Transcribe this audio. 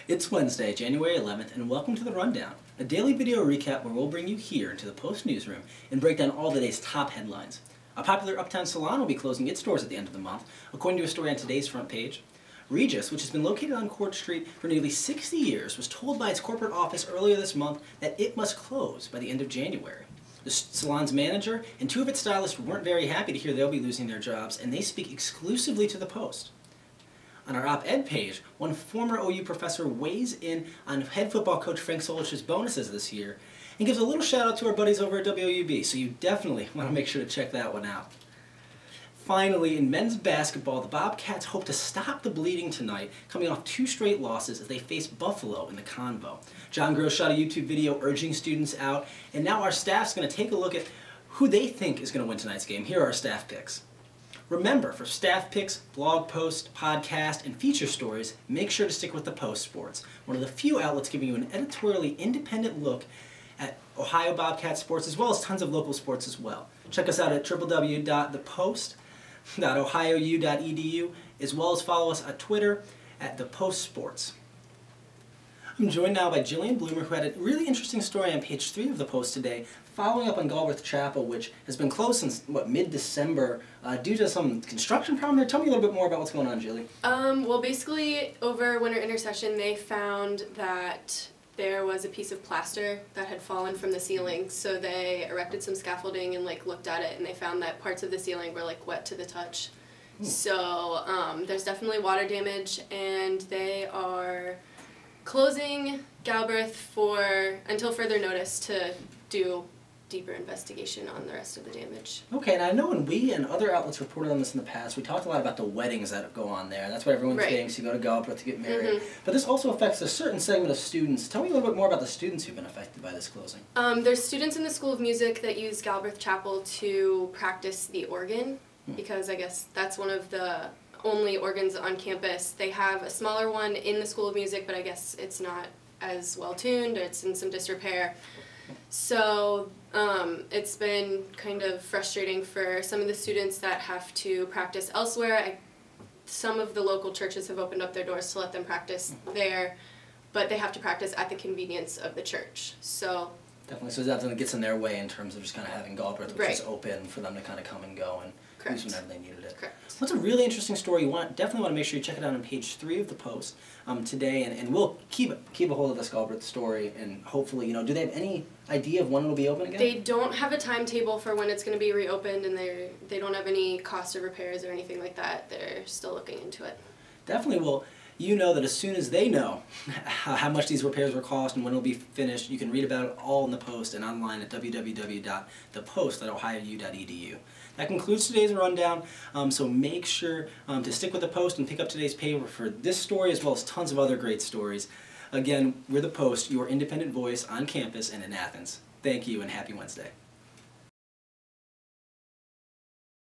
It's Wednesday, January 11th, and welcome to The Rundown, a daily video recap where we'll bring you here into the Post newsroom and break down all the day's top headlines. A popular uptown salon will be closing its doors at the end of the month, according to a story on today's front page. Regis, which has been located on Court Street for nearly 60 years, was told by its corporate office earlier this month that it must close by the end of January. The salon's manager and two of its stylists weren't very happy to hear they'll be losing their jobs, and they speak exclusively to the Post. On our op-ed page, one former OU professor weighs in on head football coach Frank Solich's bonuses this year and gives a little shout out to our buddies over at WUB, so you definitely want to make sure to check that one out. Finally, in men's basketball, the Bobcats hope to stop the bleeding tonight, coming off 2 straight losses as they face Buffalo in the Convo. John Gross shot a YouTube video urging students out, and now our staff's going to take a look at who they think is going to win tonight's game. Here are our staff picks. Remember, for staff picks, blog posts, podcast, and feature stories, make sure to stick with the Post Sports, one of the few outlets giving you an editorially independent look at Ohio Bobcat sports, as well as tons of local sports as well. Check us out at www.thepost.ohiou.edu, as well as follow us on Twitter at The Post Sports. I'm joined now by Jillian Bloomer, who had a really interesting story on page 3 of the Post today, following up on Galbraith Chapel, which has been closed since, mid-December due to some construction problem there. Tell me a little bit more about what's going on, Jilly. Well, basically, over winter intercession, they found that there was a piece of plaster that had fallen from the ceiling, so they erected some scaffolding and, looked at it, and they found that parts of the ceiling were, wet to the touch. Ooh. So, there's definitely water damage, and they are closing Galbraith until further notice to do deeper investigation on the rest of the damage. Okay, and I know when we and other outlets reported on this in the past, we talked a lot about the weddings that go on there. That's what everyone thinks, you go to Galbraith to get married. Mm-hmm. But this also affects a certain segment of students. Tell me a little bit more about the students who've been affected by this closing. There's students in the School of Music that use Galbraith Chapel to practice the organ, because I guess that's one of the only organs on campus. They have a smaller one in the School of Music, but I guess it's not as well tuned, or it's in some disrepair. So it's been kind of frustrating for some of the students that have to practice elsewhere. Some of the local churches have opened up their doors to let them practice there, but they have to practice at the convenience of the church. So definitely, so that gets in their way in terms of just kind of having Galbraith, which is open for them to kind of come and go and use whenever they needed it. Correct. Well, it's a really interesting story. You definitely want to make sure you check it out on page 3 of the Post today, and we'll keep a hold of this Galbraith story, and hopefully, do they have any idea of when it'll be open again? They don't have a timetable for when it's going to be reopened, and they don't have any cost of repairs or anything like that. They're still looking into it. Definitely. Well, you know that as soon as they know how much these repairs will cost and when it'll be finished, you can read about it all in the Post and online at www.thepost.ohiou.edu. That concludes today's rundown, so make sure to stick with the Post and pick up today's paper for this story as well as tons of other great stories. Again, we're the Post, your independent voice on campus and in Athens. Thank you and happy Wednesday.